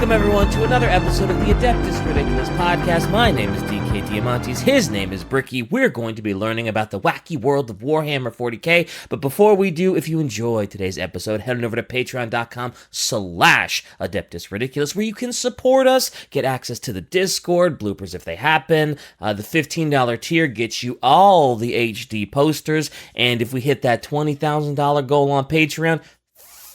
Welcome, everyone, to another episode of the Adeptus Ridiculous podcast. My name is DK Diamantes. His name is Bricky. We're going to be learning about the wacky world of Warhammer 40k. But before we do, if you enjoyed today's episode, head on over to patreon.com/Adeptus Ridiculous, where you can support us, get access to the Discord, bloopers if they happen. The $15 tier gets you all the HD posters. And if we hit that $20,000 goal on Patreon,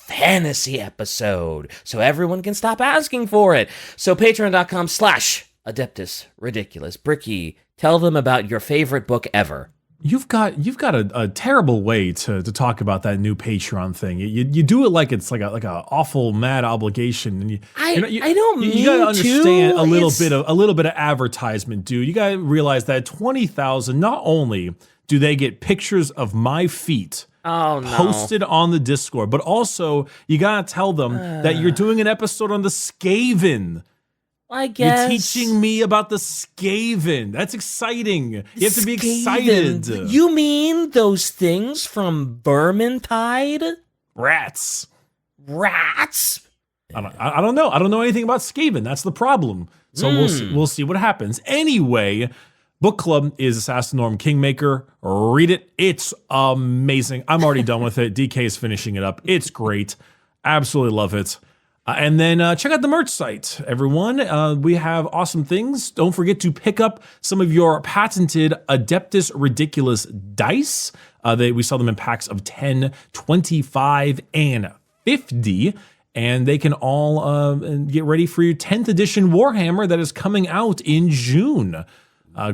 fantasy episode, so everyone can stop asking for it. So patreon.com/Adeptus Ridiculous. Bricky, tell them about your favorite book ever. You've got a terrible way to talk about that new Patreon thing. You do it like it's like a awful mad obligation, and I don't mean you gotta understand to. a little bit of advertisement, dude. You gotta realize that 20,000. Not only do they get pictures of my feet posted on the Discord, but also you gotta tell them that you're doing an episode on the Skaven. I guess you're teaching me about the Skaven. That's exciting. You have to be excited. You mean those things from Vermintide? Rats. I don't know. I don't know anything about Skaven. That's the problem. So we'll see what happens. Anyway, book club is Senatorum Kingmaker. Read it. It's amazing. I'm already done with it. DK is finishing it up. It's great. Absolutely love it. And then check out the merch site, everyone. We have awesome things. Don't forget to pick up some of your patented Adeptus Ridiculous dice. We sell them in packs of 10, 25, and 50. And they can all get ready for your 10th edition Warhammer that is coming out in June.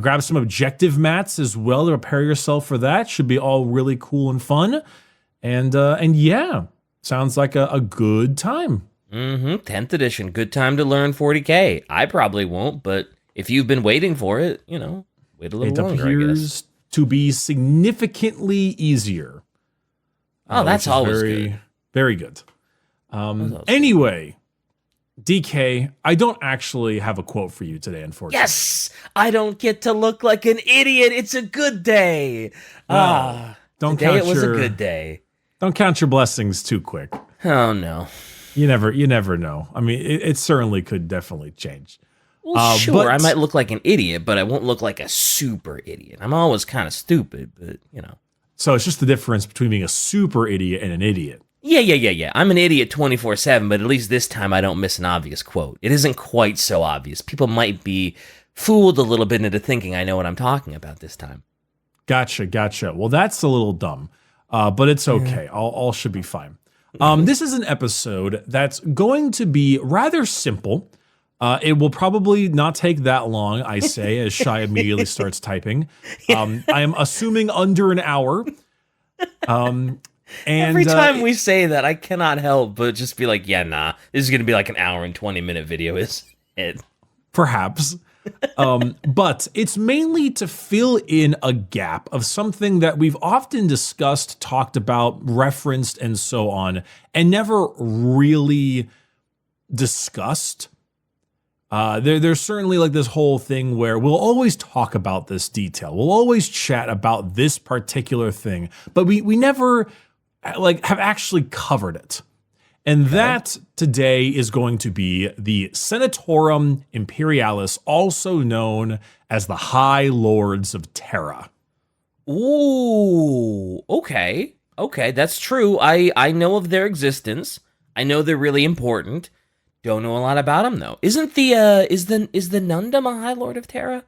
Grab some objective mats as well to prepare yourself for that. Should be all really cool and fun. And yeah, sounds like a good time. 10th edition. Good time to learn 40k. I probably won't, but if you've been waiting for it, wait a little longer, I guess. It appears to be significantly easier. Oh, that's always good. Very good. Anyway, DK, I don't actually have a quote for you today, unfortunately. Yes! I don't get to look like an idiot. It's a good day. Today it was a good day. Don't count your blessings too quick. Oh, no. You never know. I mean, it certainly could definitely change. Well, sure, I might look like an idiot, but I won't look like a super idiot. I'm always kind of stupid, but, So it's just the difference between being a super idiot and an idiot. Yeah. I'm an idiot 24/7, but at least this time I don't miss an obvious quote. It isn't quite so obvious. People might be fooled a little bit into thinking I know what I'm talking about this time. Gotcha. Well, that's a little dumb, but it's okay. All should be fine. This is an episode that's going to be rather simple. It will probably not take that long, I say, as Shai immediately starts typing. I am assuming under an hour. And every time we say that, I cannot help but just be like, yeah, nah, this is going to be like an hour and 20-minute video, isn't it? Perhaps. But it's mainly to fill in a gap of something that we've often discussed, talked about, referenced, and so on, and never really discussed. There's certainly like this whole thing where we'll always talk about this detail. We'll always chat about this particular thing, but we never have actually covered it. And that today is going to be the Senatorum Imperialis, also known as the High Lords of Terra. Ooh, okay, that's true. I know of their existence. I know they're really important. Don't know a lot about them though. Isn't the is the Nundum a High Lord of Terra?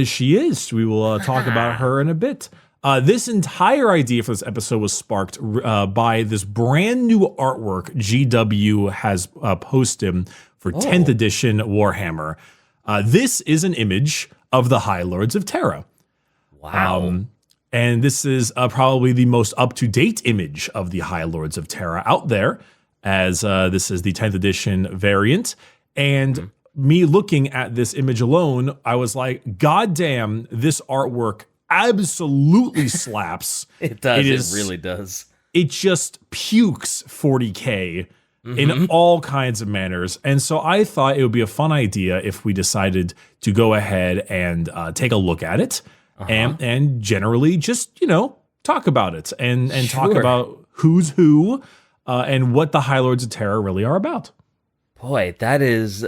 She is. We will talk about her in a bit. This entire idea for this episode was sparked by this brand new artwork GW has posted for 10th edition Warhammer. This is an image of the High Lords of Terra. Wow. And this is probably the most up-to-date image of the High Lords of Terra out there, as this is the 10th edition variant. And me looking at this image alone, I was like, God damn, this artwork absolutely slaps. It does. It really does. It just pukes 40K in all kinds of manners. And so I thought it would be a fun idea if we decided to go ahead and take a look at it and generally just, talk about it and talk about who's who and what the High Lords of Terra really are about. Boy, that is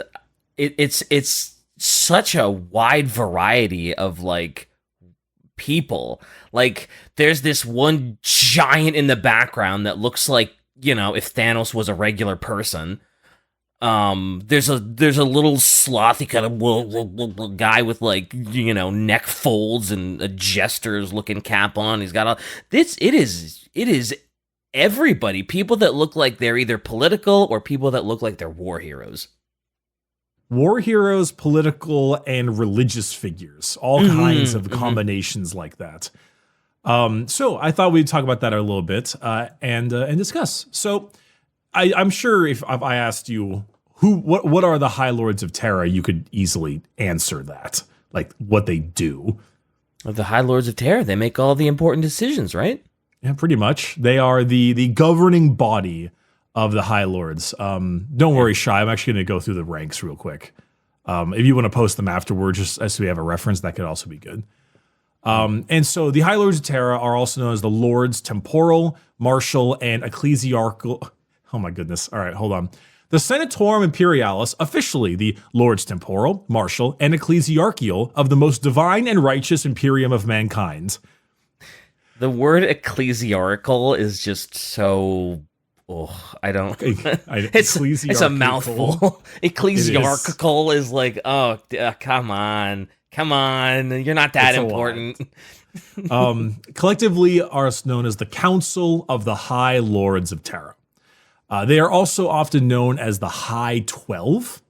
it's such a wide variety of like people. Like there's this one giant in the background that looks like, if Thanos was a regular person. There's a little slothy kind of guy with like, neck folds and a jester's looking cap on. He's got all this. It is everybody. People that look like they're either political or people that look like they're war heroes. War heroes, political, and religious figures. All kinds of combinations like that. So I thought we'd talk about that a little bit and discuss. So I'm sure if I asked you what are the High Lords of Terra, you could easily answer that, like what they do. The High Lords of Terra, they make all the important decisions, right? Yeah, pretty much. They are the governing body of the High Lords. Don't worry, Shy. I'm actually going to go through the ranks real quick. If you want to post them afterwards, just as we have a reference, that could also be good. And so the High Lords of Terra are also known as the Lords Temporal, Martial, and Ecclesiarchical. Oh my goodness. All right, hold on. The Senatorum Imperialis, officially the Lords Temporal, Martial, and Ecclesiarchical of the most divine and righteous Imperium of mankind. The word ecclesiarchical is just so... Oh, I don't... it's a mouthful. Ecclesiarchical is like, come on. Come on. You're not that important. Collectively are known as the Council of the High Lords of Terra. They are also often known as the High 12,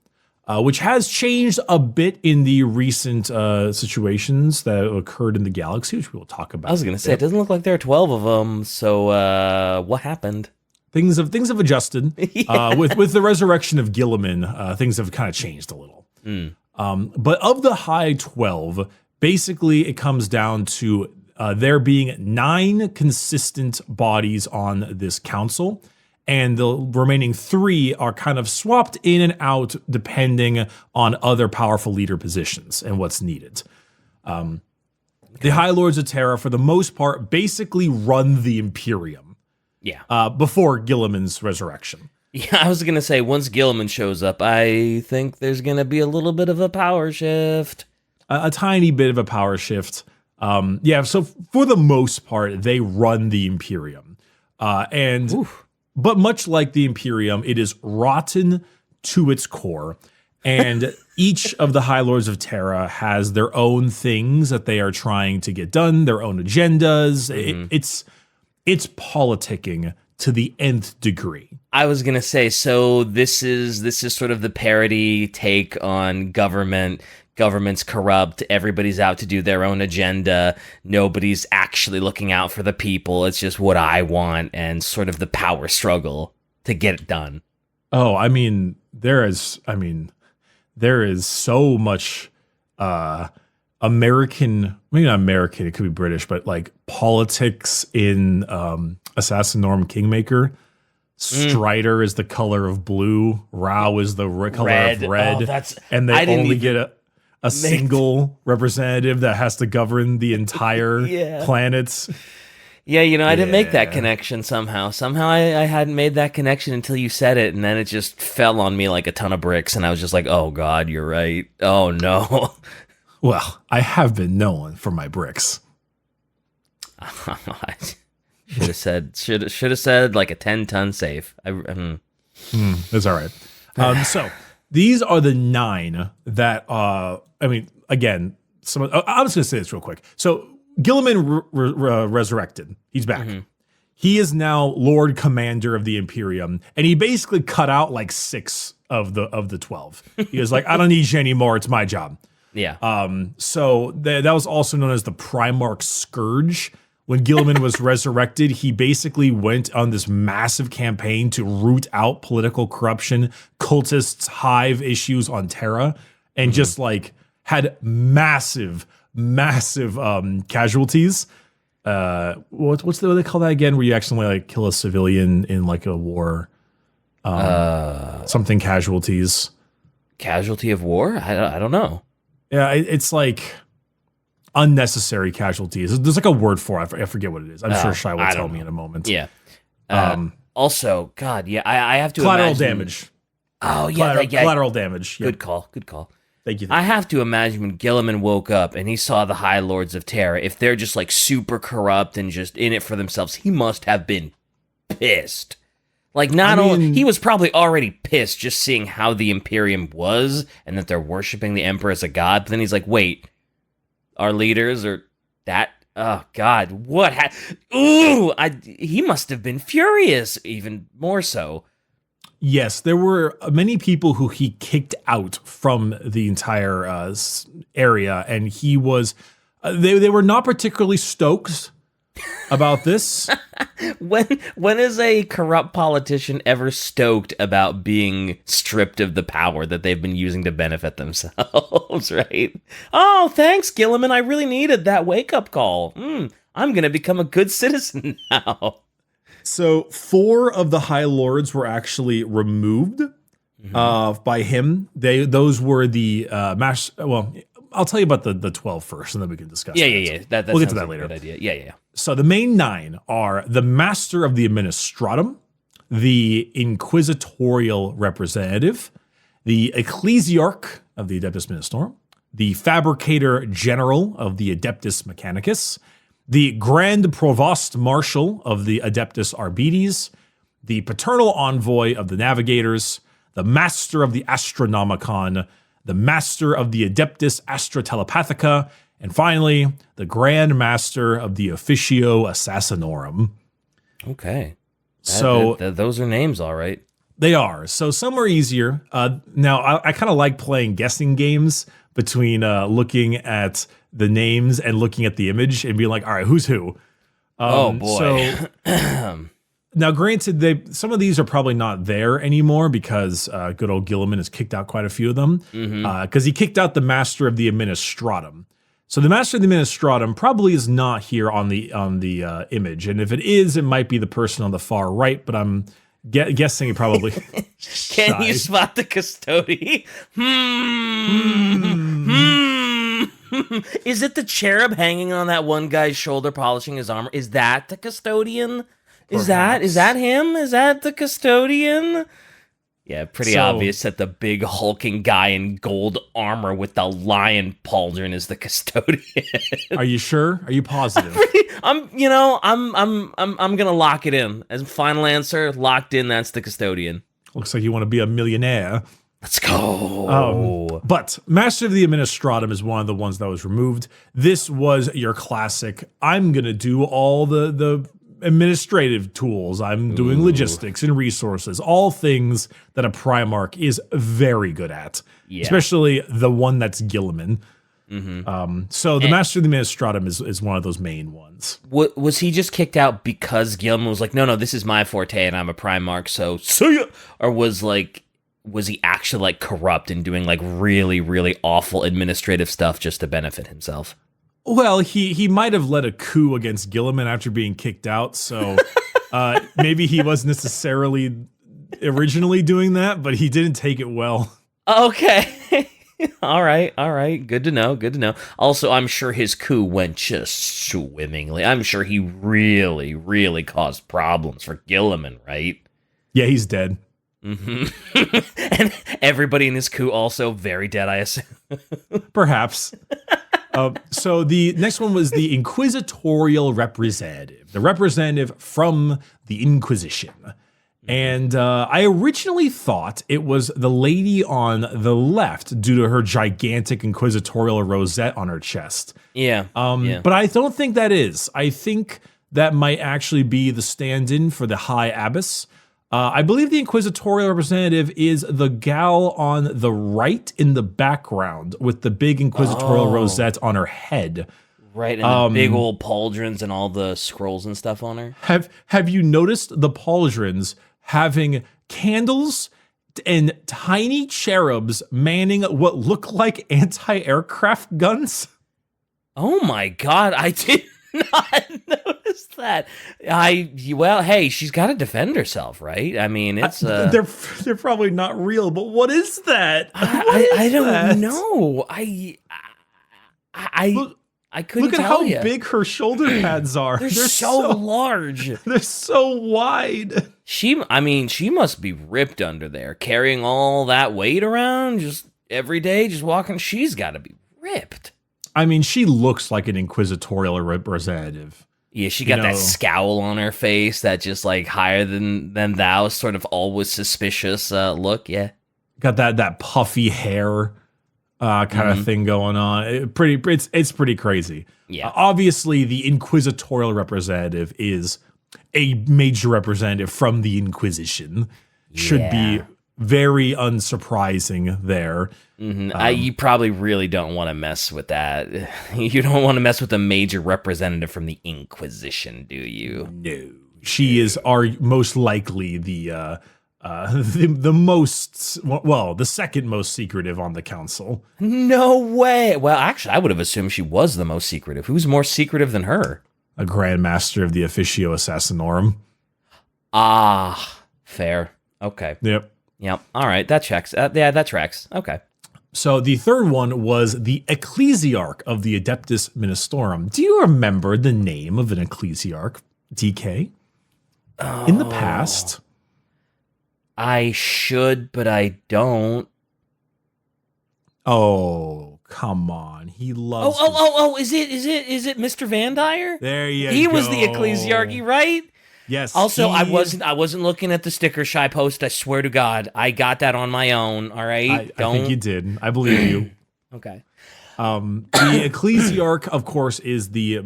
which has changed a bit in the recent situations that occurred in the galaxy, which we'll talk about. I was going to say, it doesn't look like there are 12 of them, so what happened? Things have adjusted. Yeah. With the resurrection of Guilliman, things have kind of changed a little. But of the High 12, basically it comes down to there being 9 consistent bodies on this council, and the remaining 3 are kind of swapped in and out depending on other powerful leader positions and what's needed. The High Lords of Terra, for the most part, basically run the Imperium. Yeah. Before Guilliman's resurrection. Yeah, I was going to say, once Guilliman shows up, I think there's going to be a little bit of a power shift. A tiny bit of a power shift. So for the most part, they run the Imperium. But much like the Imperium, it is rotten to its core. And each of the High Lords of Terra has their own things that they are trying to get done, their own agendas. It's politicking to the nth degree. I was gonna say, so this is sort of the parody take on government. Government's corrupt. Everybody's out to do their own agenda. Nobody's actually looking out for the people. It's just what I want, and sort of the power struggle to get it done. Oh, there is so much American, maybe not American, it could be British, but like politics in Senatorum Kingmaker. Strider is the color of blue. Rao is the color of red. Oh, and they only get a single representative that has to govern the entire planets. Yeah, I didn't make that connection somehow. Somehow I hadn't made that connection until you said it, and then it just fell on me like a ton of bricks, and I was just like, oh God, you're right. Oh no. Well, I have been known for my bricks. Should have said like a 10-ton safe. That's all right. So these are the 9 that again, I'm just gonna say this real quick. So Guilliman resurrected. He's back. He is now Lord Commander of the Imperium, and he basically cut out like 6 of the 12. He was like, I don't need you anymore. It's my job. Yeah. So that was also known as the Primarch Scourge. When Guilliman was resurrected, he basically went on this massive campaign to root out political corruption, cultists, hive issues on Terra, and just like had massive casualties. What's what they call that again? Where you actually like kill a civilian in like a war? Something casualties. Casualty of war? I don't know. Yeah, it's like unnecessary casualties. There's like a word for it. I forget what it is. I'm sure Shai will tell me in a moment. Yeah. Also, God, yeah, I have to collateral imagine, damage. Oh, yeah. Collateral damage. Good call. Good call. Thank you. I have to imagine when Guilliman woke up and he saw the High Lords of Terra, if they're just like super corrupt and just in it for themselves, he must have been pissed. Like, he was probably already pissed just seeing how the Imperium was and that they're worshiping the Emperor as a god. But then he's like, wait, our leaders are that? Oh, God, what? He must have been furious, even more so. Yes, there were many people who he kicked out from the entire area, and he was. They were not particularly stoked about this. When is a corrupt politician ever stoked about being stripped of the power that they've been using to benefit themselves, right? Oh, thanks, Guilliman. I really needed that wake-up call. I'm going to become a good citizen now. So 4 of the High Lords were actually removed by him. Those were the I'll tell you about the 12 first, and then we can discuss. Yeah. We'll get to that later. Good idea. Yeah. So the main 9 are the Master of the Administratum, the Inquisitorial Representative, the Ecclesiarch of the Adeptus Ministorum, the Fabricator General of the Adeptus Mechanicus, the Grand Provost Marshal of the Adeptus Arbites, the Paternal Envoy of the Navigators, the Master of the Astronomicon, the Master of the Adeptus Astra Telepathica, and finally, the Grand Master of the Officio Assassinorum. Okay. Those are names, all right. They are. So some are easier. Now, I kind of like playing guessing games between looking at the names and looking at the image and being like, all right, who's who? Oh, boy. So, now, granted, some of these are probably not there anymore because good old Guilliman has kicked out quite a few of them because he kicked out the Master of the Administratum. So the Master of the Administratum probably is not here on the image, and if it is, it might be the person on the far right. But I'm guessing it probably. Can you spot the custody? Is it the cherub hanging on that one guy's shoulder polishing his armor? Is that the custodian? Is that him? Is that the custodian? Yeah, pretty obvious that the big hulking guy in gold armor with the lion pauldron is the custodian. Are you sure? Are you positive? I'm gonna lock it in as final answer. Locked in. That's the custodian. Looks like you want to be a millionaire. Let's go. But Master of the Administratum is one of the ones that was removed. This was your classic. I'm gonna do all the administrative tools. I'm doing logistics and resources, all things that a Primarch is very good at, especially the one that's Guilliman. So the Master of the Administratum is one of those main ones. Was he just kicked out because Guilliman was like, no, this is my forte and I'm a Primarch, so see ya? Or was he actually like corrupt and doing like really, really awful administrative stuff just to benefit himself? Well, he might have led a coup against Guilliman after being kicked out, so maybe he wasn't necessarily originally doing that, but he didn't take it well. Okay. All right. Good to know. Also, I'm sure his coup went just swimmingly. I'm sure he really, really caused problems for Guilliman, right? Yeah, he's dead. And everybody in this coup also very dead, I assume. Perhaps. So the next one was the Inquisitorial Representative, the representative from the Inquisition. And I originally thought it was the lady on the left due to her gigantic Inquisitorial rosette on her chest. Yeah. But I don't think that is. I think that might actually be the stand-in for the High Abbess. I believe the Inquisitorial Representative is the gal on the right in the background with the big Inquisitorial rosette on her head. Right, and the big old pauldrons and all the scrolls and stuff on her. Have you noticed the pauldrons having candles and tiny cherubs manning what look like anti-aircraft guns? Oh my God, I did not notice that. Well, hey, she's got to defend herself, right? I mean, it's they're probably not real, but what is that? I don't know. I couldn't Look at tell how ya. big her shoulder pads are. They're so large. They're so wide. She must be ripped under there, carrying all that weight around just every day, just walking. She's got to be ripped. I mean, she looks like an inquisitorial representative. Yeah, she got that scowl on her face, that just like higher than thou, sort of always suspicious look. Yeah, got that puffy hair kind of thing going on. It's pretty crazy. Yeah, obviously the inquisitorial representative is a major representative from the Inquisition. Should be very unsurprising there. You probably really don't want to mess with that. You don't want to mess with a major representative from the Inquisition, do you? No. She is most likely the most, well, the second most secretive on the council. No way. Well, actually, I would have assumed she was the most secretive. Who's more secretive than her? A Grand Master of the Officio Assassinorum. Ah, fair. Okay. Yep. All right. That checks. Yeah, that tracks. Okay. So the third one was the Ecclesiarch of the Adeptus Ministorum. Do you remember the name of an Ecclesiarch, DK? In the past? I should, but I don't. Oh, come on. He loves is it Mr. Van Dyer? There you go. He was the Ecclesiarchy, right? Yes. Also, I wasn't looking at the sticker shy post. I swear to God, I got that on my own. All right, I think you did. I believe you. Okay. The Ecclesiarch, of course, is the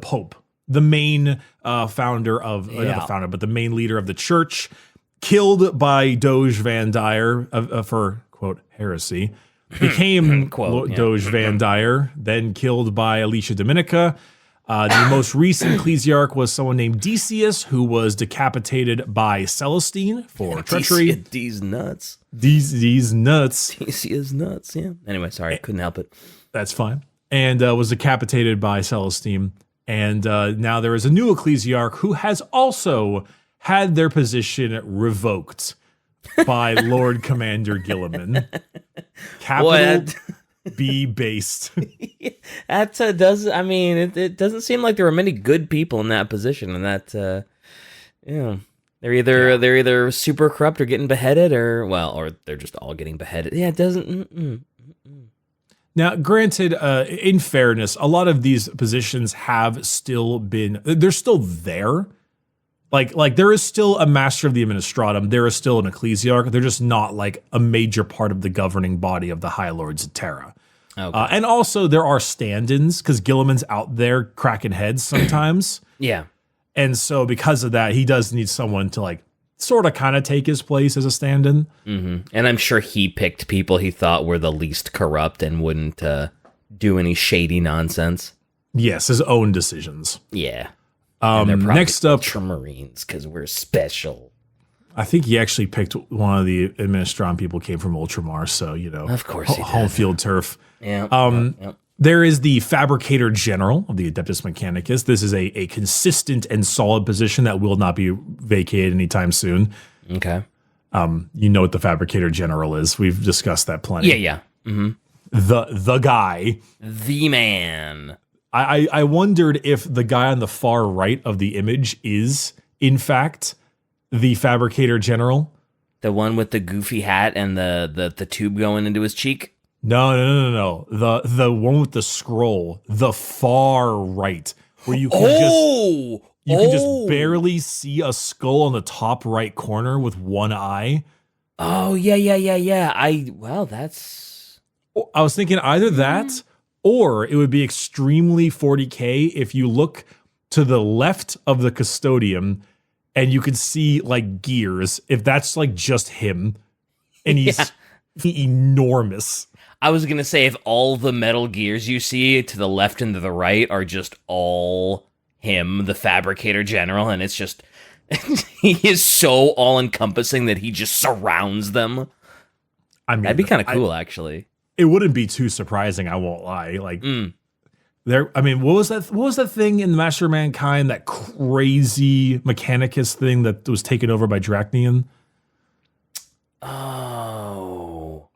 Pope, the main founder of not the founder, but the main leader of the church, killed by Doge Van Dyer for quote heresy. Became quote, Doge Van Dyer, then killed by Alicia Dominica. The most recent ecclesiarch was someone named Decius, who was decapitated by Celestine for treachery. These nuts. These nuts. Decius nuts, yeah. Anyway, sorry, couldn't help it. That's fine. And was decapitated by Celestine. And now there is a new ecclesiarch who has also had their position revoked by Lord Commander Guilliman. Capital B based. That does. I mean, it doesn't seem like there were many good people in that position, and that they're either super corrupt or getting beheaded, or they're just all getting beheaded. Yeah, it doesn't. Now, granted, in fairness, a lot of these positions have still been. They're still there. Like there is still a master of the administratum. There is still an ecclesiarch. They're just not like a major part of the governing body of the High Lords of Terra. Okay. And also there are stand-ins because Guilliman's out there cracking heads sometimes. Yeah. And so because of that, he does need someone to like sort of kind of take his place as a stand-in. Mm-hmm. And I'm sure he picked people he thought were the least corrupt and wouldn't do any shady nonsense. Yes, his own decisions. Yeah. Next up, Ultramarines, because we're special. I think he actually picked one of the Administration people came from Ultramar, so of course, he did. Home field turf. Yeah. There is the Fabricator General of the Adeptus Mechanicus. This is a consistent and solid position that will not be vacated anytime soon. Okay. You know what the Fabricator General is. We've discussed that plenty. Yeah. Mm-hmm. The guy. The man. I wondered if the guy on the far right of the image is, in fact, the Fabricator General. The one with the goofy hat and the tube going into his cheek? No. The one with the scroll, the far right, where you can just barely see a skull on the top right corner with one eye. Oh, yeah. I was thinking either that or it would be extremely 40K if you look to the left of the custodian and you could see like gears, if that's like just him and he's enormous. I was going to say if all the metal gears you see to the left and to the right are just all him, the Fabricator General, and it's just he is so all-encompassing that he just surrounds them. I mean, that'd be kind of cool, actually. It wouldn't be too surprising, I won't lie. Like there, I mean, what was that thing in the Master of Mankind, that crazy Mechanicus thing that was taken over by Dracnian? Oh,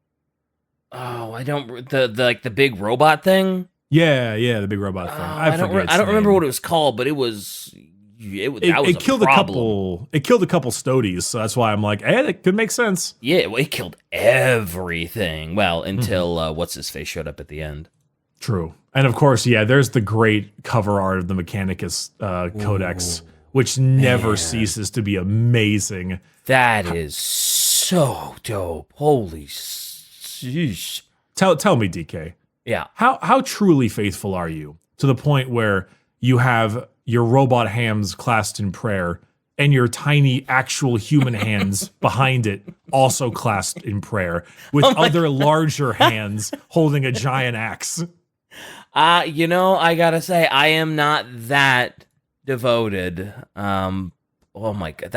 I don't the big robot thing? Yeah, the big robot thing. I don't remember what it was called, but that was it killed a problem. It killed a couple Stodies, so that's why I'm like, it could make sense. Yeah, well, it killed everything. Well, until what's his face showed up at the end. True, and of course, there's the great cover art of the Mechanicus Codex, which never ceases to be amazing. That is so dope. Holy sheesh. Tell me, DK. Yeah. How truly faithful are you to the point where you have your robot hands clasped in prayer and your tiny actual human hands behind it also clasped in prayer with other larger hands holding a giant axe? I gotta say, I am not that devoted. Oh my god,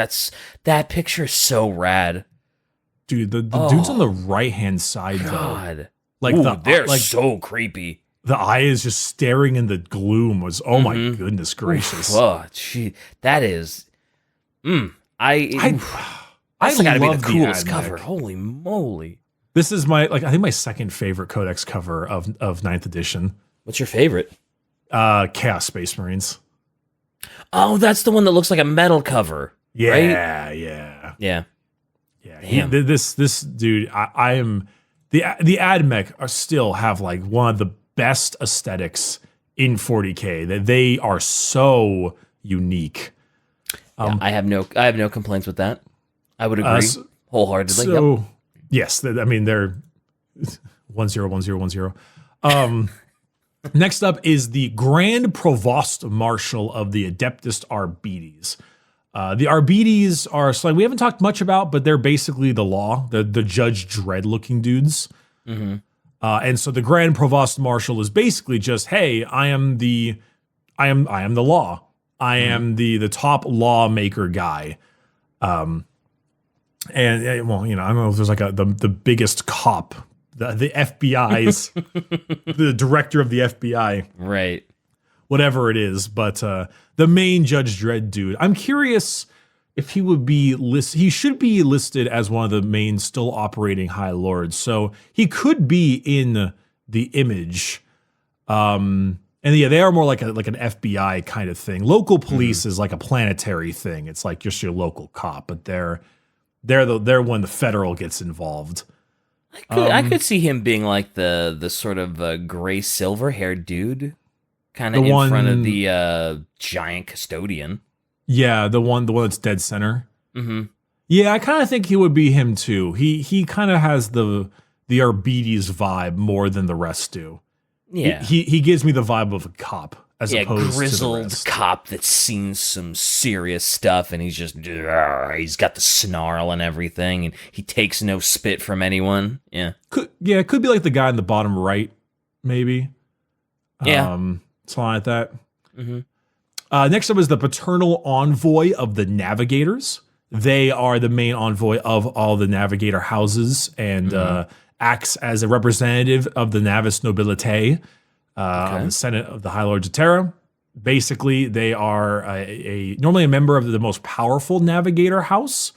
that picture is so rad. Dude, the dude's on the right-hand side, God. though. Like, they're so creepy. The eye is just staring in the gloom oh my goodness gracious. Oh, gee, that is... That's I gotta be the love coolest the cover. Holy moly. This is I think my second favorite Codex cover of 9th edition. What's your favorite? Chaos Space Marines. Oh, that's the one that looks like a metal cover. Yeah, right? Yeah. This dude, I am... The AdMech are still have like one of the best aesthetics in 40K. That they are so unique. I have no complaints with that. I would agree wholeheartedly. So yes, I mean they're 101010. Next up is the Grand Provost Marshal of the Adeptus Arbites. The Arbites are we haven't talked much about, but they're basically the law, the Judge Dredd looking dudes. And so the Grand Provost Marshal is basically just, hey, I am the law. I am the top lawmaker guy. And well, I don't know if there's like the biggest cop, the FBI's, the director of the FBI, right? Whatever it is, but the main Judge Dredd dude. I'm curious if he would be listed. He should be listed as one of the main still operating High Lords, so he could be in the image. And they are more like an FBI kind of thing. Local police is like a planetary thing. It's like just your local cop, but they're when the federal gets involved. I could see him being like the sort of gray silver haired dude. Kind of in front of the giant custodian. Yeah, the one that's dead center. Yeah, I kind of think he would be him too. He kind of has the Arbites vibe more than the rest do. Yeah, he gives me the vibe of a cop as opposed grizzled to the rest. Cop that's seen some serious stuff, and he's got the snarl and everything, and he takes no spit from anyone. Yeah, it could be like the guy in the bottom right, maybe. Yeah. Something like that. Next up is the Paternal Envoy of the Navigators. They are the main envoy of all the Navigator houses and acts as a representative of the Navis Nobilitae on the Senate of the High Lords of Terra. Basically, they are normally a member of the most powerful Navigator house,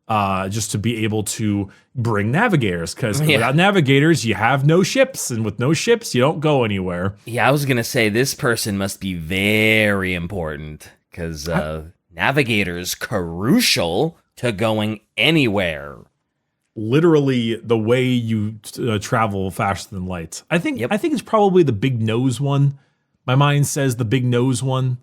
just to be able to bring navigators, because without navigators, you have no ships, and with no ships, you don't go anywhere. Yeah, I was going to say, this person must be very important, because navigators crucial to going anywhere. Literally the way you travel faster than light. I think it's probably the big nose one. My mind says the big nose one.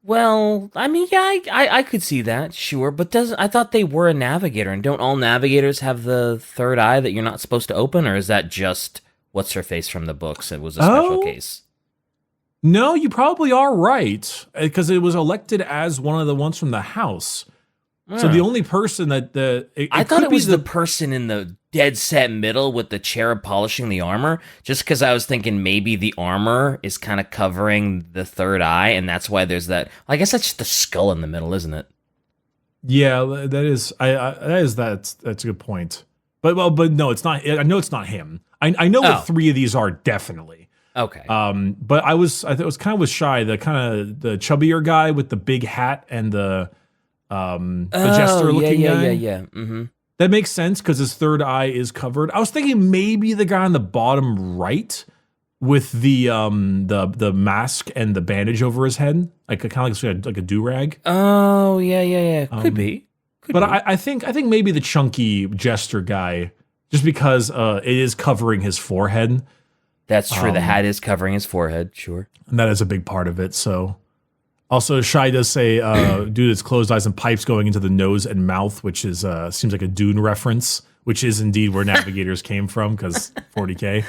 Well, I mean, yeah, I could see that, sure, but I thought they were a navigator, and don't all navigators have the third eye that you're not supposed to open, or is that just what's her face from the books? It was a special case. No, you probably are right, because it was elected as one of the ones from the house. So the only person that I thought it was the person in the dead set middle with the cherub polishing the armor, just because I was thinking maybe the armor is kind of covering the third eye, and that's why there's that. I guess that's just the skull in the middle, isn't it? Yeah, that is. That's a good point. But no, it's not. I know it's not him. I know what three of these are definitely. Okay. But I was kind of with Shy, the chubbier guy with the big hat and the jester looking guy. Yeah. Mm-hmm. That makes sense because his third eye is covered. I was thinking maybe the guy on the bottom right, with the mask and the bandage over his head, like kind of like a do-rag. Oh, yeah. Could be. But I think maybe the chunky jester guy, just because it is covering his forehead. That's true. The hat is covering his forehead, sure. And that is a big part of it. So, also, Shai does say, dude, it's closed eyes and pipes going into the nose and mouth, which is seems like a Dune reference, which is indeed where Navigators came from, because 40K.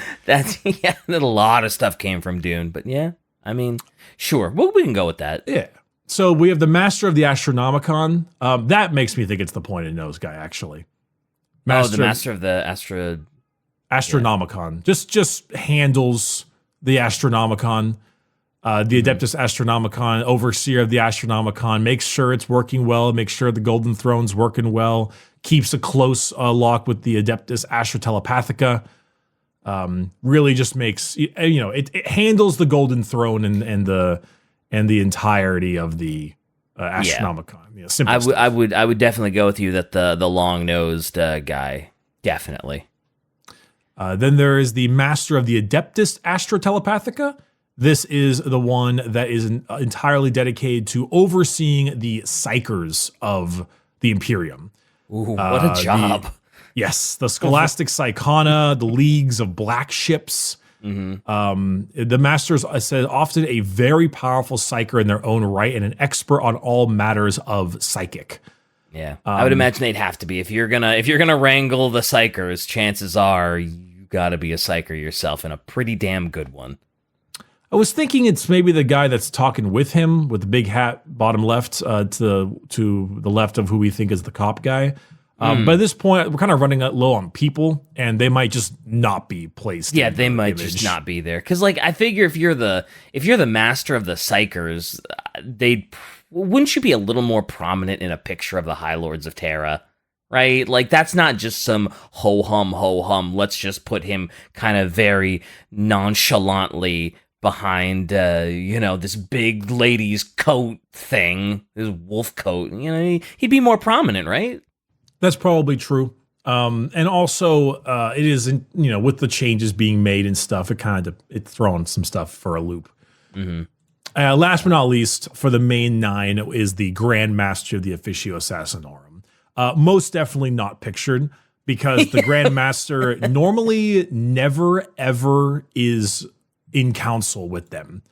A lot of stuff came from Dune, but yeah, I mean, sure. Well, we can go with that. Yeah. So we have the Master of the Astronomicon. That makes me think it's the pointed nose guy, actually. The Master of the Astronomicon. Just handles the Astronomicon. The Adeptus Astronomicon, overseer of the Astronomicon, makes sure it's working well, makes sure the Golden Throne's working well, keeps a close lock with the Adeptus Astrotelepathica. Really just makes, it handles the Golden Throne and the entirety of the Astronomicon. I would definitely go with you that the long-nosed guy, definitely. Then there is the Master of the Adeptus Astrotelepathica. This is the one that is entirely dedicated to overseeing the psychers of the Imperium. Ooh, what a job. The Scholastic Psychona, the Leagues of Black Ships. The Masters said often a very powerful psyker in their own right and an expert on all matters of psychic. Yeah, I would imagine they'd have to be. If you're gonna wrangle the psychers, chances are you gotta be a psyker yourself, and a pretty damn good one. I was thinking it's maybe the guy that's talking with him with the big hat, bottom left, to the left of who we think is the cop guy. But at this point, we're kind of running low on people, and they might just not be placed. Yeah, they might just not be there. Because, I figure if you're the master of the psychers, wouldn't you be a little more prominent in a picture of the High Lords of Terra? Right? That's not just some ho-hum, let's just put him kind of very nonchalantly behind, this big lady's coat thing, his wolf coat. He'd be more prominent, right? That's probably true. And also, it isn't, with the changes being made and stuff, it's throwing some stuff for a loop. Last but not least, for the main 9 is the Grand Master of the Officio Assassinorum. Most definitely not pictured, because the Grand Master normally never, ever is in council with them.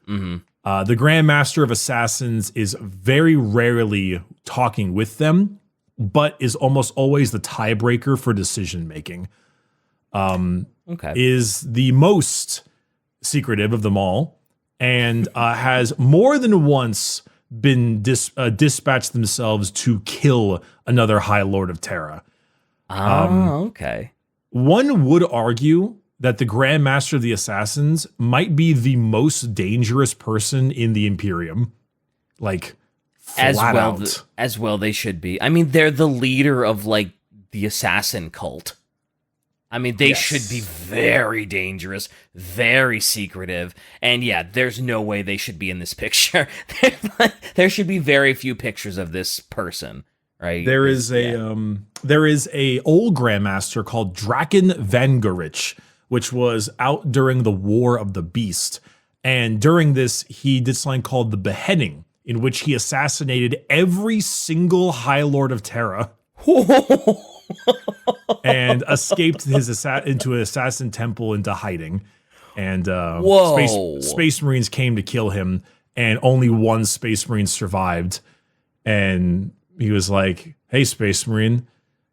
The Grand Master of Assassins is very rarely talking with them, but is almost always the tiebreaker for decision making. Is the most secretive of them all, and has more than once been dispatched themselves to kill another High Lord of Terra. One would argue that the Grand Master of the Assassins might be the most dangerous person in the Imperium. As well they should be. I mean, they're the leader of, the assassin cult. I mean, they should be very dangerous, very secretive, and there's no way they should be in this picture. There should be very few pictures of this person, right? There is a old Grandmaster called Draken Vangerich, which was out during the War of the Beast, and during this, he did something called the Beheading, in which he assassinated every single High Lord of Terra. And escaped into an assassin temple into hiding. And Space Marines came to kill him, and only one Space Marine survived. And he was like, "Hey, Space Marine,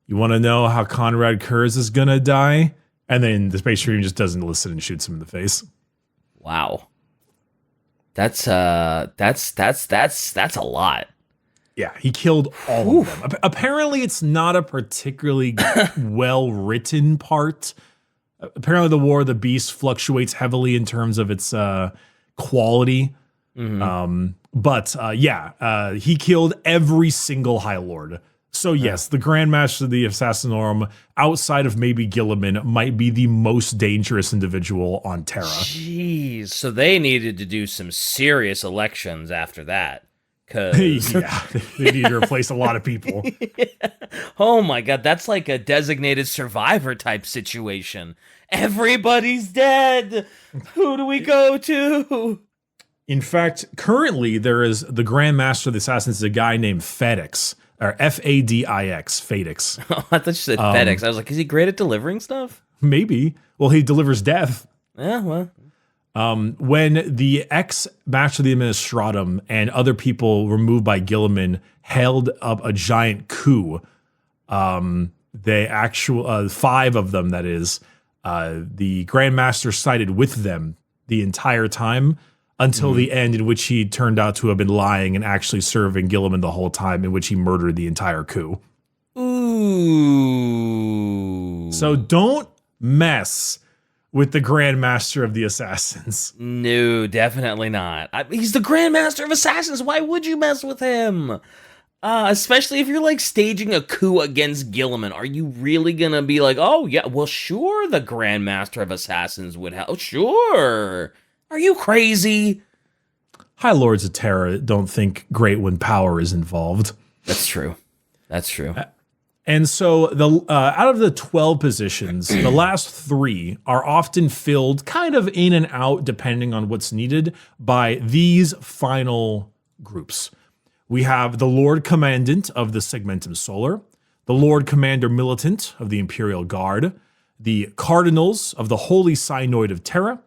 you want to know how Conrad Kurz is gonna die?" And then the Space Marine just doesn't listen and shoots him in the face. Wow. That's a lot. Yeah, he killed all of them. Apparently, it's not a particularly well-written part. Apparently, the War of the Beast fluctuates heavily in terms of its quality. But he killed every single High Lord. So yes, the Grandmaster of the Assassinorum, outside of maybe Guilliman, might be the most dangerous individual on Terra. Jeez, so they needed to do some serious elections after that. 'Cause Yeah, they need to replace a lot of people. oh my god, that's like a designated survivor type situation. Everybody's dead. Who do we go to? In fact, currently there is the Grand Master of the Assassins is a guy named Fadix, or Fadix, Fadix. Oh, I thought you said FedEx. I was like, is he great at delivering stuff? Maybe. Well, he delivers death. Yeah, well. When the ex-Master of the Administratum and other people removed by Guilliman held up a giant coup, they actual 5 of them, that is, the Grand Master sided with them the entire time until the end, in which he turned out to have been lying and actually serving Guilliman the whole time, in which he murdered the entire coup. Ooh. So don't mess with the Grand Master of the Assassins. No, definitely not. He's the Grand Master of Assassins. Why would you mess with him? Especially if you're like staging a coup against Guilliman. Are you really gonna be like, oh yeah, well sure, the Grand Master of Assassins would help. Sure. Are you crazy? High Lords of Terra don't think great when power is involved. That's true. That's true. And so the out of the 12 positions, the last 3 are often filled kind of in and out, depending on what's needed, by these final groups. We have the Lord Commandant of the Segmentum Solar, the Lord Commander Militant of the Imperial Guard, the Cardinals of the Holy Synoid of Terra,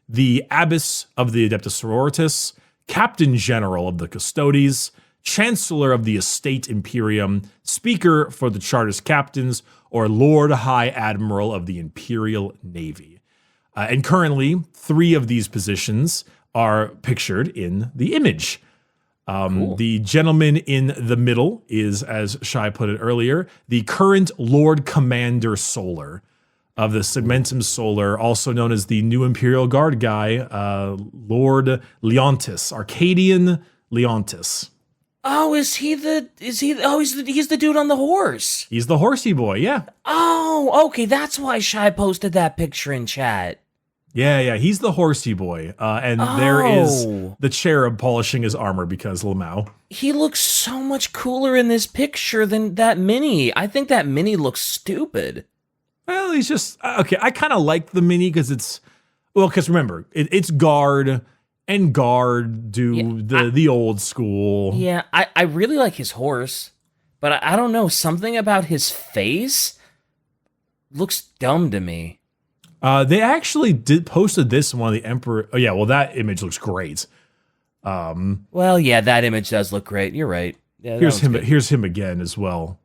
the Abbess of the Adeptus Sororitas, Captain General of the Custodes, Chancellor of the Estate Imperium, Speaker for the Chartist Captains, or Lord High Admiral of the Imperial Navy. And currently, 3 of these positions are pictured in the image. Cool. The gentleman in the middle is, as Shai put it earlier, the current Lord Commander Solar of the Segmentum Solar, also known as the new Imperial Guard guy, Lord Leontis, Arcadian Leontis. Oh, he's the dude on the horse. He's the horsey boy, yeah. Oh, okay, that's why Shai posted that picture in chat. Yeah, he's the horsey boy. And there is the cherub polishing his armor because Lamau. He looks so much cooler in this picture than that mini. I think that mini looks stupid. Well, he's just, okay, I kind of like the mini because it's, well, because remember, it's guard, and guard do the old school. Yeah, I really like his horse, but I don't know, something about his face looks dumb to me. They actually posted this one of the Emperor. Oh yeah, well that image looks great. Well, yeah, that image does look great. You're right. Yeah, here's him. Good. Here's him again as well.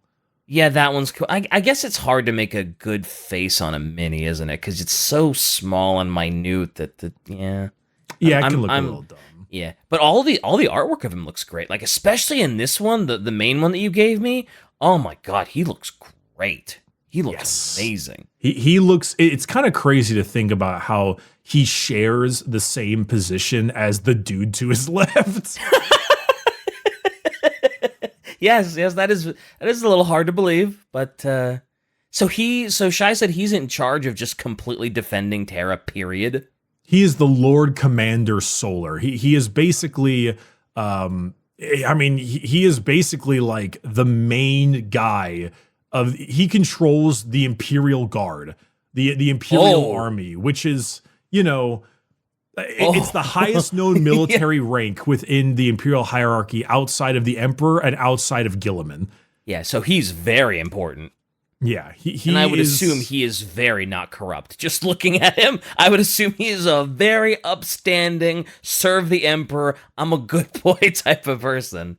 Yeah, that one's cool. I guess it's hard to make a good face on a mini, isn't it? Because it's so small and minute that yeah. Yeah, it can look a little dumb. Yeah, but all the artwork of him looks great. Like especially in this one, the main one that you gave me. Oh my god, he looks great. He looks amazing. He looks. It's kind of crazy to think about how he shares the same position as the dude to his left. Yes, that is a little hard to believe, but so Shai said he's in charge of just completely defending Terra. Period. He is the Lord Commander Solar. He is basically, he is basically like the main guy he controls the Imperial Guard, the Imperial Army, which is, it's the highest known military rank within the Imperial hierarchy outside of the Emperor and outside of Guilliman. Yeah, so he's very important. Yeah, and I would assume he is very not corrupt. Just looking at him, I would assume he is a very upstanding, serve the Emperor, I'm a good boy type of person.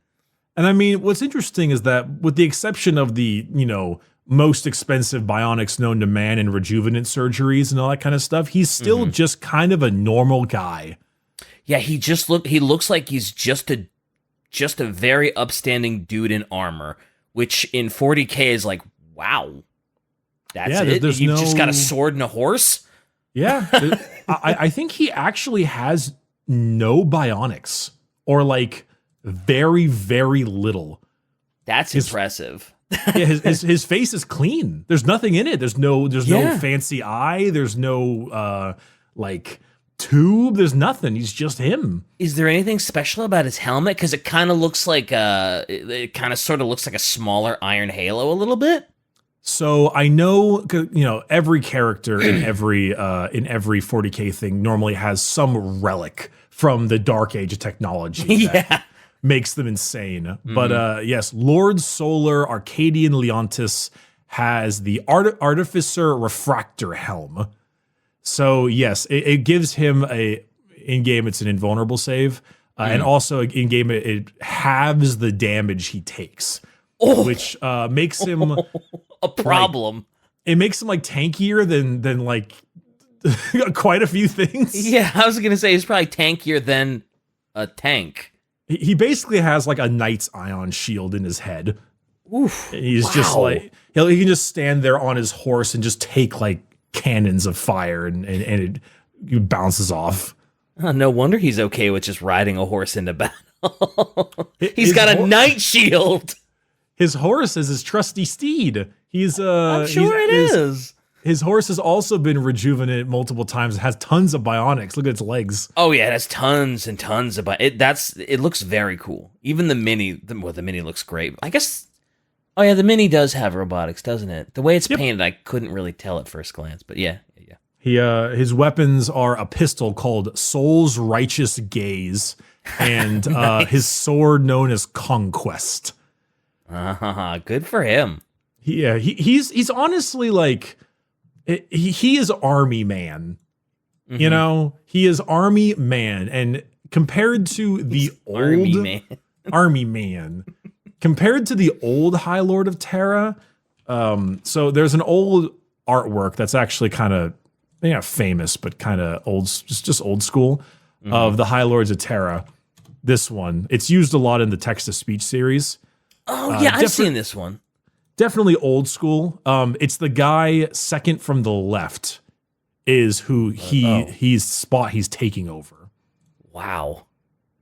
And I mean, what's interesting is that with the exception of the, most expensive bionics known to man and rejuvenant surgeries and all that kind of stuff, he's still just kind of a normal guy. Yeah, he looks like he's just a very upstanding dude in armor, which in 40K is like, wow. That's it? You've just got a sword and a horse? Yeah. I think he actually has no bionics or like very, very little. That's impressive. Yeah, his face is clean. There's nothing in it. There's no fancy eye. There's no tube. There's nothing. He's just him. Is there anything special about his helmet? Because it kind of looks like it kind of sort of looks like a smaller Iron Halo a little bit. So I know, every character in every 40K thing normally has some relic from the dark age of technology that makes them insane. But yes, Lord Solar Arcadian Leontis has the Artificer Refractor Helm. So yes, it gives him in-game, it's an invulnerable save. And also in-game, it halves the damage he takes, which makes him a problem. It makes him like tankier than like quite a few things. Yeah, I was gonna say he's probably tankier than a tank. He basically has like a Knight's Ion shield in his head. Oof! He's just like he can just stand there on his horse and just take like cannons of fire and it bounces off. Oh, no wonder he's okay with just riding a horse into battle. He's got a knight shield. His horse is his trusty steed. I'm sure it is. His horse has also been rejuvenated multiple times. It has tons of bionics. Look at its legs. Oh yeah, it has tons and tons of it. It looks very cool. Even the mini, the mini looks great. I guess. Oh yeah, the mini does have robotics, doesn't it? The way it's painted, I couldn't really tell at first glance, but yeah. His weapons are a pistol called Soul's Righteous Gaze, and nice. His sword known as Conquest. Good for him. He's honestly like he is army man. Mm-hmm. He is army man, and compared to the old army man, compared to the old High Lord of Terra, so there's an old artwork that's actually kind of famous, but kind of old, just old school of the High Lords of Terra. This one, it's used a lot in the text to speech series. Oh yeah, I've seen this one. Definitely old school. It's the guy second from the left is who he's taking over. Wow.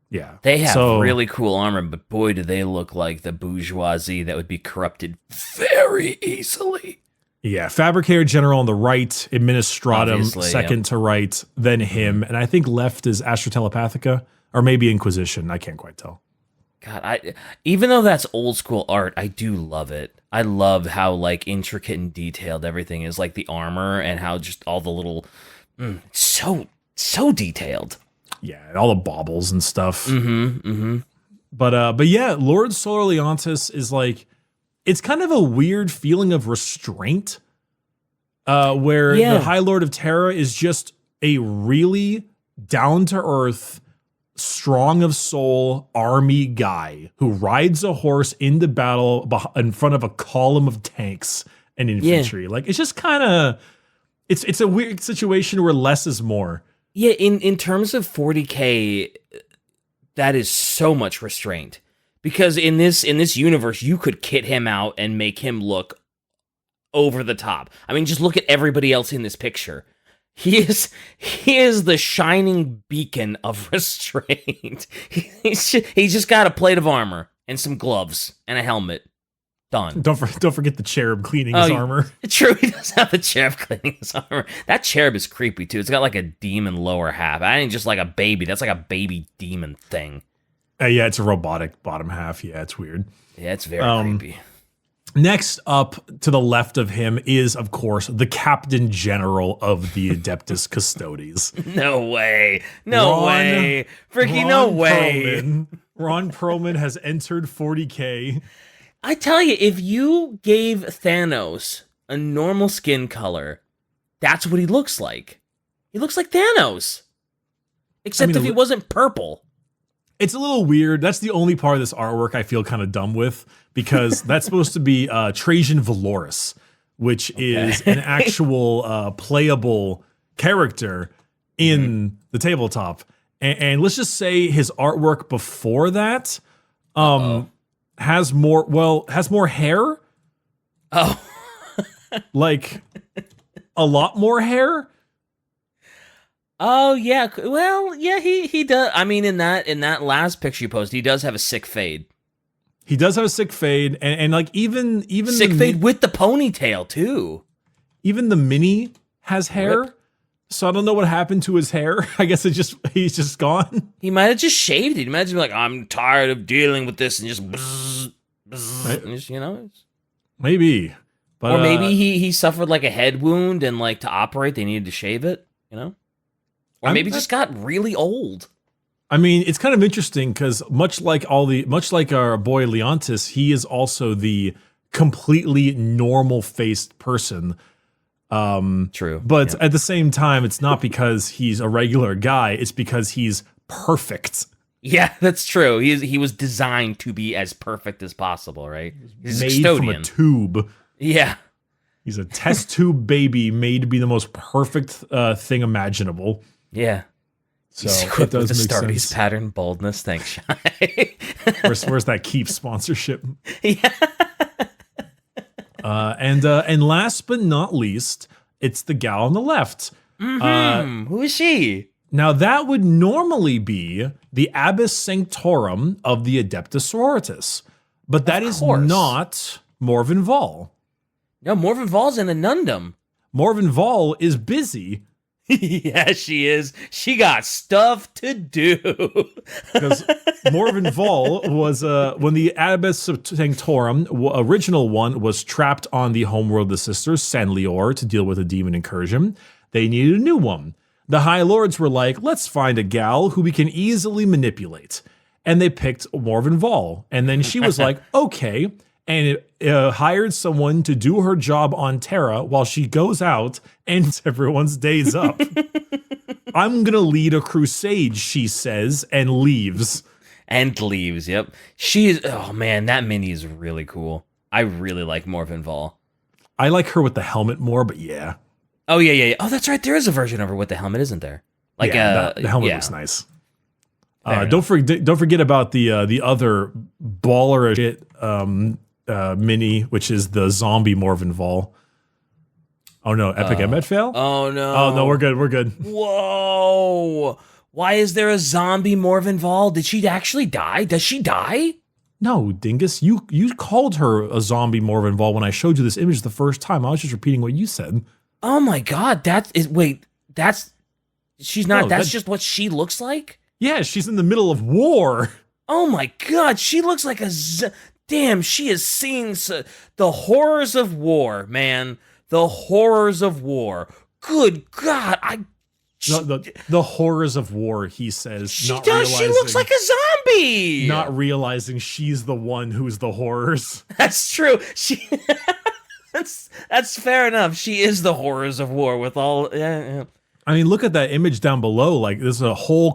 Yeah. They have really cool armor, but boy, do they look like the bourgeoisie that would be corrupted very easily. Yeah, Fabricator General on the right, Administratum Obviously, second to right, then him, and I think left is Astra Telepathica, or maybe Inquisition. I can't quite tell. God, even though that's old school art, I do love it. I love how like intricate and detailed everything is, like the armor and how just all the little, so detailed. Yeah, and all the baubles and stuff. But yeah, Lord Solar Leontis is like, it's kind of a weird feeling of restraint, where the High Lord of Terra is just a really down-to-earth, strong of soul army guy who rides a horse into battle in front of a column of tanks and infantry. Yeah. Like, it's just kind of, it's a weird situation where less is more. Yeah, in terms of 40K, that is so much restraint. Because in this universe, you could kit him out and make him look over the top. I mean, just look at everybody else in this picture. He is the shining beacon of restraint. He's just got a plate of armor and some gloves and a helmet. Done. Don't forget the cherub cleaning his armor. True, he does have a cherub cleaning his armor. That cherub is creepy too. It's got like a demon lower half. I ain't just like a baby. That's like a baby demon thing. Yeah, it's a robotic bottom half. Yeah, it's weird. Yeah, it's very creepy. Next up to the left of him is, of course, the Captain General of the Adeptus Custodes. No way. No way. Fricky, no way. Ron Perlman has entered 40K. I tell you, if you gave Thanos a normal skin color, that's what he looks like. He looks like Thanos. Except if he wasn't purple. It's a little weird. That's the only part of this artwork I feel kind of dumb with, because that's supposed to be Trajan Valoris, which is an actual playable character in the tabletop. And let's just say his artwork before that has more hair. Oh. Like a lot more hair. Oh yeah, well yeah, he does. I mean, in that last picture you posted, he does have a sick fade. He does have a sick fade, and like even sick fade with the ponytail too. Even the mini has hair, So I don't know what happened to his hair. I guess he's just gone. He might have just shaved it. Imagine like, I'm tired of dealing with this, and just, bzz, bzz, Right. and just, you know. Maybe. But, Or maybe he suffered like a head wound, and like to operate they needed to shave it, you know? Or maybe just got really old. I mean, it's kind of interesting because much like our boy Leontis, he is also the completely normal-faced person. True. But at the same time, it's not because he's a regular guy. It's because he's perfect. Yeah, that's true. He was designed to be as perfect as possible, right? He's a Made custodian. from a tube. Yeah. He's a test tube baby made to be the most perfect thing imaginable. Yeah. So He's it equipped does with the make Starbies sense. pattern boldness. Thanks, Shy. Where's that Keep sponsorship? Yeah. And last but not least, it's the gal on the left. Who is she? Now that would normally be the Abbess Sanctorum of the Adeptus Sororitas, but that is course. not Morven Vol. No, Morven Vol's in the Nundum. Morven Vol is busy Yeah, she is. She got stuff to do. because Morven Vol was when the Abbess Sanctorum original one was trapped on the homeworld of the sisters Sanlior to deal with a demon incursion. They needed a new one. The High Lords were like, let's find a gal who we can easily manipulate. And they picked Morven Vol. And then she was like, okay. And it hired someone to do her job on Terra while she goes out and everyone's days up. I'm going to lead a crusade, she says, and leaves. And leaves, yep. Oh man, that mini is really cool. I really like Morven Vol. I like her with the helmet more, but yeah. Oh, yeah. Oh, that's right. There is a version of her with the helmet, isn't there? Like, the helmet looks nice. Don't forget about the other baller as shit mini, which is the zombie Morven Vol. Oh no, Epic Emmet fail? Oh no. Oh no, we're good. Whoa. Why is there a zombie Morven Vol? Did she actually die? Does she die? No, Dingus, you called her a zombie Morven Vol when I showed you this image the first time. I was just repeating what you said. Oh my god, she's not, that's just what she looks like? Yeah, she's in the middle of war. Oh my god, she looks like damn, she is seeing the horrors of war, man. The horrors of war. Good god, the horrors of war, he says. She looks like a zombie. Not realizing she's the one who's the horrors. That's true. That's fair enough. She is the horrors of war with all. Yeah. I mean, look at that image down below. Like, there's a whole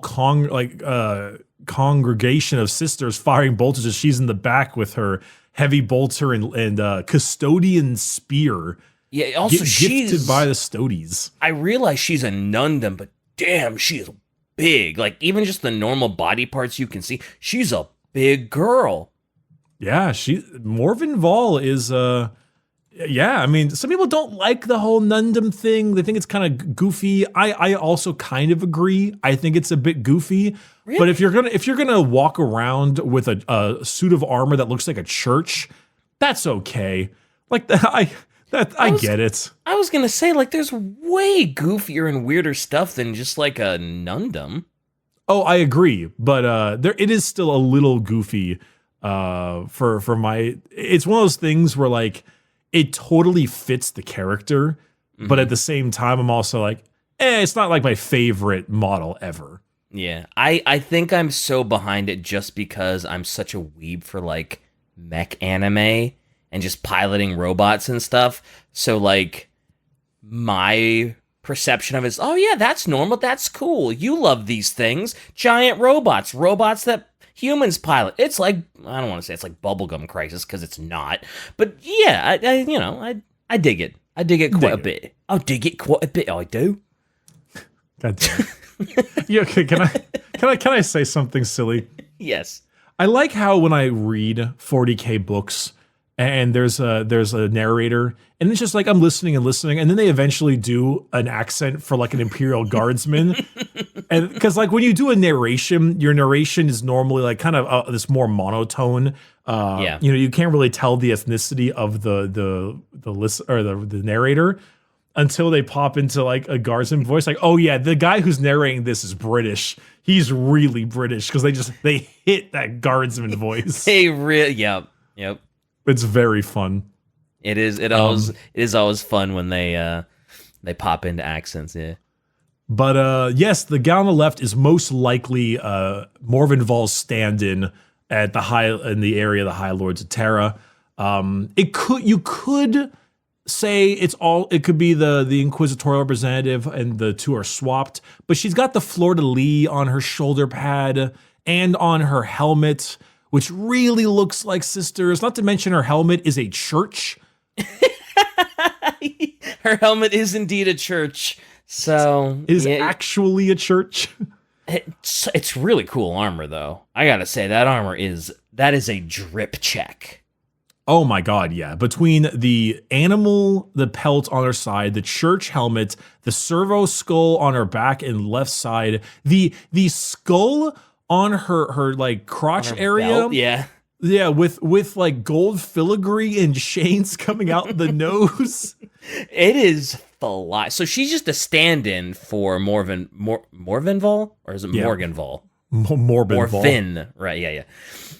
congregation of sisters firing bolters as she's in the back with her heavy bolter and custodian spear. Yeah. Also, she's gifted by the Stodies. I realize she's a Nundum, but damn, she is big. Like, even just the normal body parts you can see, she's a big girl. Yeah, Morven Vol is yeah, I mean, some people don't like the whole Nundum thing. They think it's kind of goofy. I also kind of agree. I think it's a bit goofy. Really? But if you're gonna walk around with a suit of armor that looks like a church, that's okay. Like I get it. I was gonna say, like, there's way goofier and weirder stuff than just like a Nundum. Oh, I agree, but it is still a little goofy. For my, it's one of those things where like it totally fits the character, but at the same time, I'm also like, it's not like my favorite model ever. Yeah, I think I'm so behind it just because I'm such a weeb for like mech anime and just piloting robots and stuff. So like my perception of it is, oh yeah, that's normal, that's cool. You love these things, giant robots that humans pilot. It's like, I don't want to say it's like Bubblegum Crisis because it's not, but yeah, I dig it. I dig it quite a bit. I dig it quite a bit. I do. God damn it. Yeah, okay, can I say something silly? Yes. I like how when I read 40K books and there's a narrator and it's just like I'm listening and then they eventually do an accent for like an Imperial Guardsman. And because like when you do a narration, your narration is normally like kind of this more monotone. You can't really tell the ethnicity of the list or the narrator. until they pop into like a guardsman voice. Like, oh yeah, the guy who's narrating this is British. He's really British because they hit that guardsman voice. Yep. It's very fun. It is always fun when they pop into accents. Yeah. But yes, the guy on the left is most likely Morvenn Vaul's stand-in in the area of the High Lords of Terra. You could say it could be the inquisitorial representative and the two are swapped, but she's got the fleur-de-lis on her shoulder pad and on her helmet, which really looks like sisters. Not to mention her helmet is a church. Her helmet is indeed a church. So it is actually a church. It's really cool armor, though. I gotta say that is a drip check. Oh my god, yeah. Between the pelt on her side, the church helmet, the servo skull on her back and left side, the skull on her like crotch area. Belt, yeah. Yeah, with like gold filigree and chains coming out the nose. It is fly. So she's just a stand-in for Morvenn Vaul? Or is it Morgan Vaul? Morvenn, right, yeah.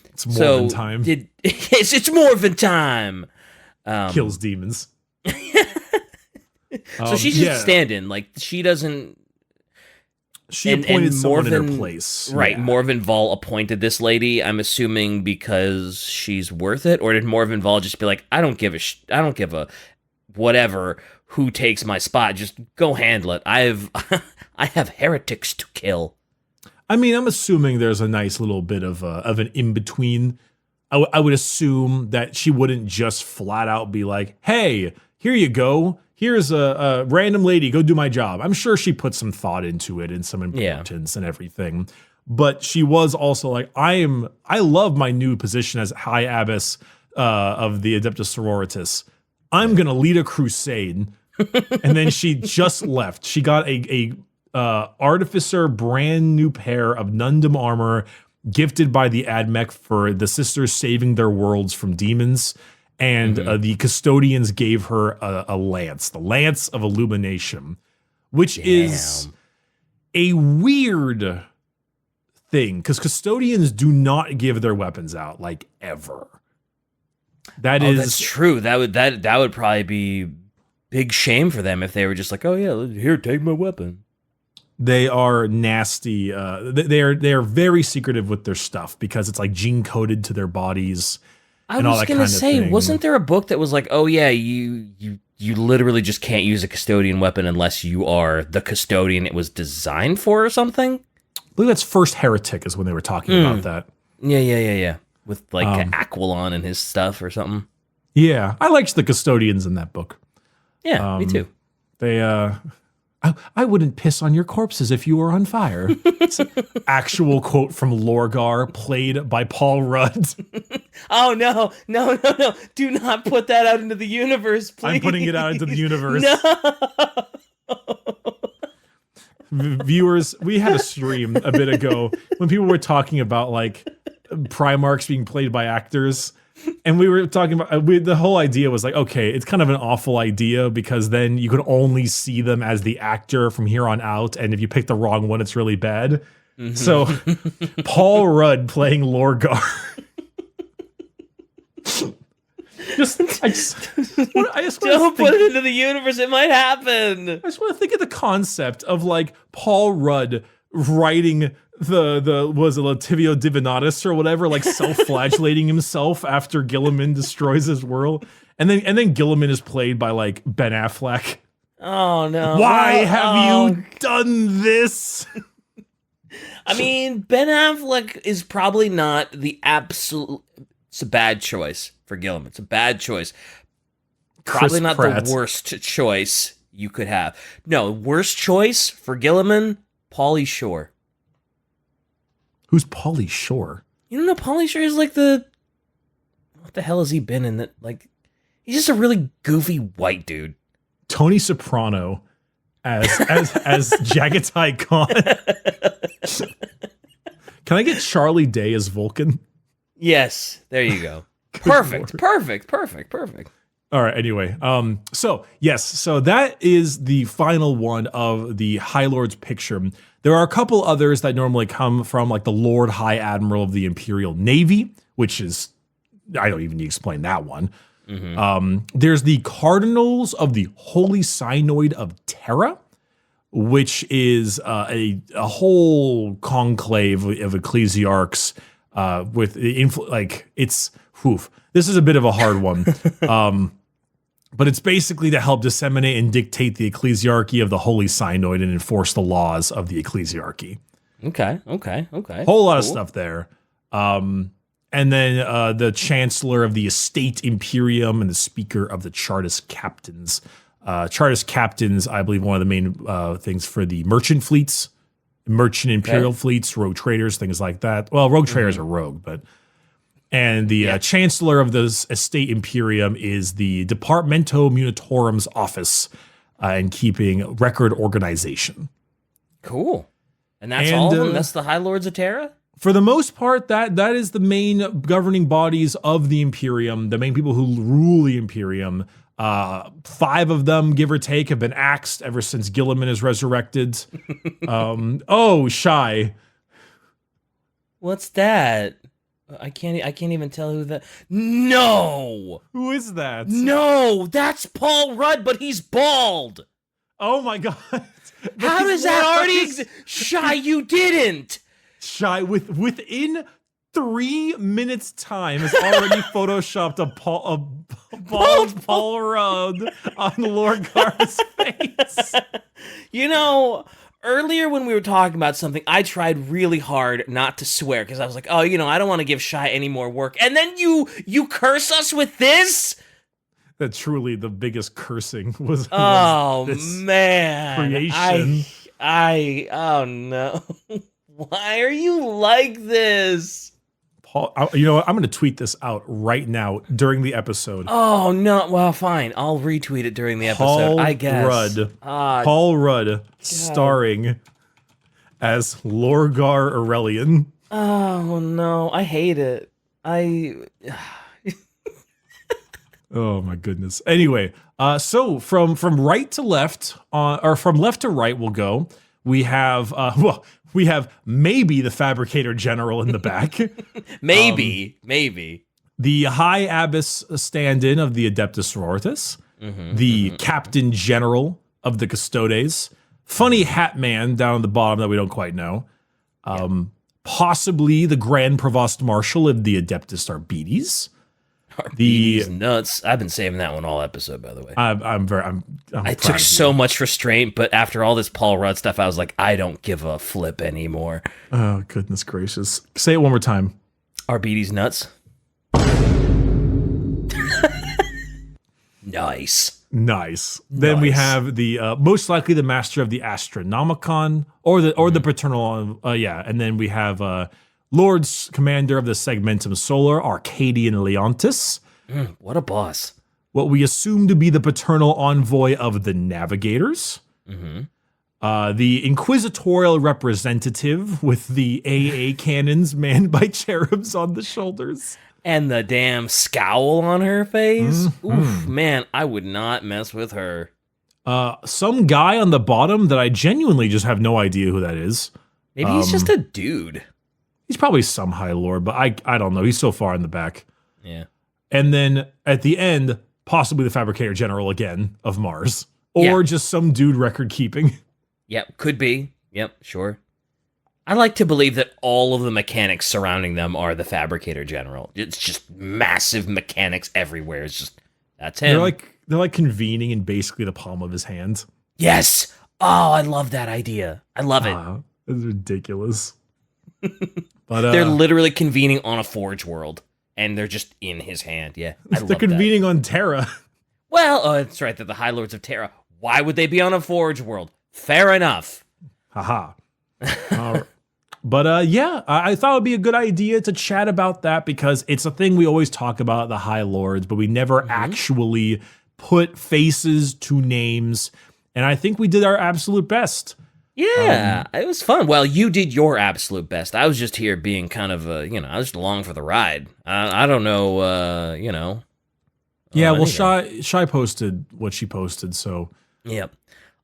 It's Morvenn time. It's Morvenn time. Kills demons. So she's just a stand-in. Like, she doesn't... She appointed someone in her place. Right, yeah. Morvenn Vaul appointed this lady, I'm assuming because she's worth it? Or did Morvenn Vaul just be like, I don't give a whatever who takes my spot, just go handle it. I have heretics to kill. I mean, I'm assuming there's a nice little bit of an in-between. I would assume that she wouldn't just flat out be like, hey, here you go. Here's a random lady, go do my job. I'm sure she put some thought into it and some importance and everything. But she was also like, I love my new position as High Abbess of the Adeptus Sororitas. I'm going to lead a crusade. And then she just left. She got a artificer brand new pair of Nundum armor gifted by the Admech for the sisters saving their worlds from demons. And the custodians gave her a lance, the Lance of Illumination, which is a weird thing because custodians do not give their weapons out like ever. That's true. That would probably be big shame for them if they were just like, oh yeah, here, take my weapon. They are nasty. They are very secretive with their stuff because it's like gene coded to their bodies. I was going to say, wasn't there a book that was like, oh yeah, you literally just can't use a custodian weapon unless you are the custodian it was designed for or something? I believe that's First Heretic is when they were talking about that. Yeah. With like Aquilon and his stuff or something. Yeah, I liked the custodians in that book. Yeah, me too. They, I wouldn't piss on your corpses if you were on fire. It's an actual quote from Lorgar, played by Paul Rudd. Oh, no. Do not put that out into the universe, please. I'm putting it out into the universe. No. Viewers, we had a stream a bit ago when people were talking about like Primarchs being played by actors. And we were talking about, the whole idea was like, okay, it's kind of an awful idea because then you can only see them as the actor from here on out. And if you pick the wrong one, it's really bad. Mm-hmm. So Paul Rudd playing Lorgar. I just don't put it into the universe. It might happen. I just want to think of the concept of like Paul Rudd writing the was it Lativio Divinatus or whatever, like self-flagellating himself after Guilliman destroys his world, and then Guilliman is played by like Ben Affleck. Oh no! Why have you done this? I mean, Ben Affleck is probably not the absolute. It's a bad choice for Guilliman. It's a bad choice. Probably not the worst choice you could have. No, worst choice for Guilliman, Pauly Shore. Who's Pauly Shore? You don't know Pauly Shore is like what the hell has he been in that? Like, he's just a really goofy white dude. Tony Soprano as Jagatai Khan. Can I get Charlie Day as Vulcan? Yes, there you go. Perfect. All right. Anyway, so yes, so that is the final one of the High Lords picture. There are a couple others that normally come from like the Lord High Admiral of the Imperial Navy, which is, I don't even need to explain that one. There's the Cardinals of the Holy Synod of Terra, which is a whole conclave of ecclesiarchs with it's this is a bit of a hard one. But it's basically to help disseminate and dictate the ecclesiarchy of the Holy Synod and enforce the laws of the ecclesiarchy. Okay. Whole lot of stuff there. And then the Chancellor of the Estate Imperium and the Speaker of the Chartist Captains. Chartist Captains, I believe, one of the main things for the merchant fleets, merchant imperial fleets, rogue traders, things like that. Well, rogue traders are rogue, but... And the Chancellor of the Estate Imperium is the Departamento Munitorum's office and keeping record organization. Cool. And that's all of them? That's the High Lords of Terra? For the most part, that is the main governing bodies of the Imperium, the main people who rule the Imperium. 5 of them, give or take, have been axed ever since Guilliman is resurrected. Shy. What's that? I can't even tell who that. No, who is that? No, that's Paul Rudd, but he's bald. Oh my god! How does that already exist? Shy, you didn't. Shy within 3 minutes time has already photoshopped a bald Paul Rudd on Lord Gar's face. You know. Earlier when we were talking about something, I tried really hard not to swear because I was like, oh, I don't want to give Shy any more work. And then you curse us with this? That truly the biggest cursing was this man. Creation. Oh no. Why are you like this? Paul, you know what? I'm going to tweet this out right now during the episode. Oh, no. Well, fine. I'll retweet it during the episode, I guess. Paul Rudd starring as Lorgar Aurelian. Oh, no. I hate it. Oh, my goodness. Anyway, so from right to left, or from left to right we'll go. We have, we have maybe the Fabricator General in the back. maybe. The High Abbess stand-in of the Adeptus Sororitas. The Captain General of the Custodes. Funny Hat Man down at the bottom that we don't quite know. Possibly the Grand Provost Marshal of the Adeptus Arbites. Arbites nuts. I've been saving that one all episode, by the way. I took so much restraint, but after all this Paul Rudd stuff, I was like, I don't give a flip anymore. Oh, goodness gracious. Say it one more time. Arbites nuts. Nice. Then we have the most likely the Master of the Astronomicon or the Paternal. And then we have Lord's Commander of the Segmentum Solar, Arcadian Leontis. What a boss. What we assume to be the paternal envoy of the Navigators. The Inquisitorial Representative with the AA cannons manned by cherubs on the shoulders. And the damn scowl on her face. Oof, man, I would not mess with her. Some guy on the bottom that I genuinely just have no idea who that is. Maybe he's just a dude. He's probably some High Lord, but I don't know. He's so far in the back. Yeah. And then at the end, possibly the Fabricator General again of Mars. Or just some dude record keeping. Yep, could be. Yep, sure. I like to believe that all of the mechanics surrounding them are the Fabricator General. It's just massive mechanics everywhere. It's just, that's him. They're like convening in basically the palm of his hand. Yes. Oh, I love that idea. I love it. It's ridiculous. But they're literally convening on a Forge world, and they're just in his hand. Yeah, they're convening on Terra. Well, that's right. They're the High Lords of Terra. Why would they be on a Forge world? Fair enough. Haha. But I thought it would be a good idea to chat about that because it's a thing we always talk about, the High Lords, but we never actually put faces to names. And I think we did our absolute best. Yeah, it was fun. Well, you did your absolute best. I was just here being kind of, I was just along for the ride. I don't know, Yeah, well, Anyway. Shy posted what she posted, so Yep.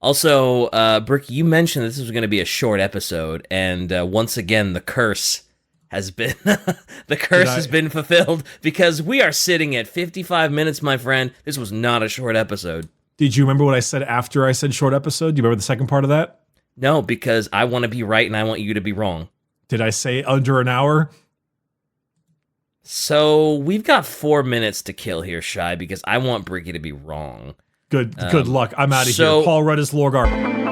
Also, Brick, you mentioned this was going to be a short episode, and once again, the curse has been the curse has been fulfilled because we are sitting at 55 minutes, my friend. This was not a short episode. did you remember what I said after I said short episode? Do you remember the second part of that? No, because I want to be right and I want you to be wrong. Did I say under an hour? So we've got 4 minutes to kill here, Shy, because I want Bricky to be wrong. Good luck. I'm out of so- here. Paul Rudd is Lorgar.